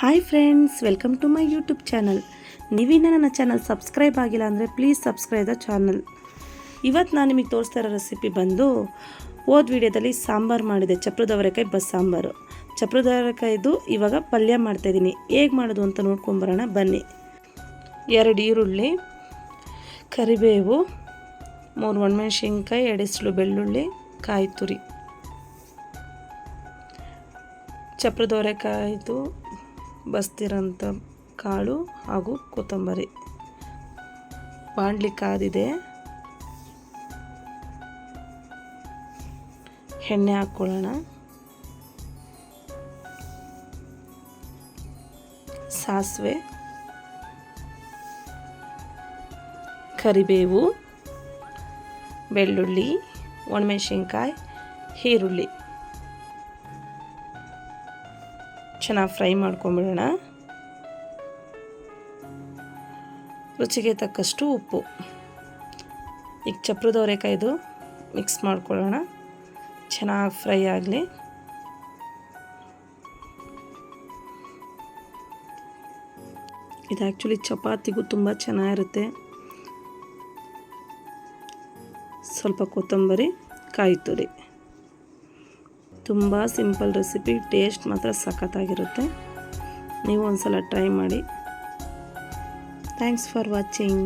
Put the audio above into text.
Hi friends, welcome to my YouTube channel. ನೀವಿನ್ನ ನನ್ನ channel subscribe ಆಗಿಲ್ಲ ಅಂದರೆ ಪ್ಲೀಸ್ ಸಬ್ಸ್ಕ್ರೈಬ್ ದ ಚಾನಲ್. ಇವತ್ತು ನಾನು ನಿಮಗೆ ತೋರಿಸ್ತಾ ಇರೋ ರೆಸಿಪಿ ಬಂದು ಹೋದ ವಿಡಿಯೋದಲ್ಲಿ ಸಾಂಬಾರು ಮಾಡಿದೆ, ಚಪ್ರದ ಅವರೆಕಾಯಿ ಸಾಂಬಾರು. ಚಪ್ರದ ಅವರೆಕಾಯ್ದು ಇವಾಗ ಪಲ್ಯ ಮಾಡ್ತಾಯಿದ್ದೀನಿ. ಹೇಗೆ ಮಾಡೋದು ಅಂತ ನೋಡ್ಕೊಂಬರೋಣ ಬನ್ನಿ. 2 ಈರುಳ್ಳಿ, ಕರಿಬೇವು, 3 ಒಣಮೆಣಸಿನ್ಕಾಯಿ, 2 ಎಸಳು ಬೆಳ್ಳುಳ್ಳಿ, ಕಾಯಿ ತುರಿ. ಚಪ್ರದ ಅವರೆಕಾಯ್ದು ಬಸ್ತಿರೋಂಥ ಕಾಳು ಹಾಗೂ ಕೊತ್ತಂಬರಿ. ಬಾಣಲಿ ಕಾದಿದೆ, ಎಣ್ಣೆ ಹಾಕ್ಕೊಳ್ಳೋಣ. ಸಾಸಿವೆ, ಕರಿಬೇವು, ಬೆಳ್ಳುಳ್ಳಿ, ಒಣಮೆಣಸಿನ್ಕಾಯಿ, ಈರುಳ್ಳಿ ಚೆನ್ನಾಗಿ ಫ್ರೈ ಮಾಡ್ಕೊಂಬಿಡೋಣ. ರುಚಿಗೆ ತಕ್ಕಷ್ಟು ಉಪ್ಪು. ಈಗ ಚಪ್ರದ ಅವರೆಕಾಯ್ದು ಮಿಕ್ಸ್ ಮಾಡ್ಕೊಳ್ಳೋಣ, ಚೆನ್ನಾಗಿ ಫ್ರೈ ಆಗಲಿ. ಇದು ಆ್ಯಕ್ಚುಲಿ ಚಪಾತಿಗೂ ತುಂಬ ಚೆನ್ನಾಗಿರುತ್ತೆ. ಸ್ವಲ್ಪ ಕೊತ್ತಂಬರಿ, ಕಾಯಿ ತುರಿ. ತುಂಬ ಸಿಂಪಲ್ ರೆಸಿಪಿ, ಟೇಸ್ಟ್ ಮಾತ್ರ ಸಖತ್ತಾಗಿರುತ್ತೆ. ನೀವು ಒಂದ್ಸಲ ಟ್ರೈ ಮಾಡಿ. Thanks for watching.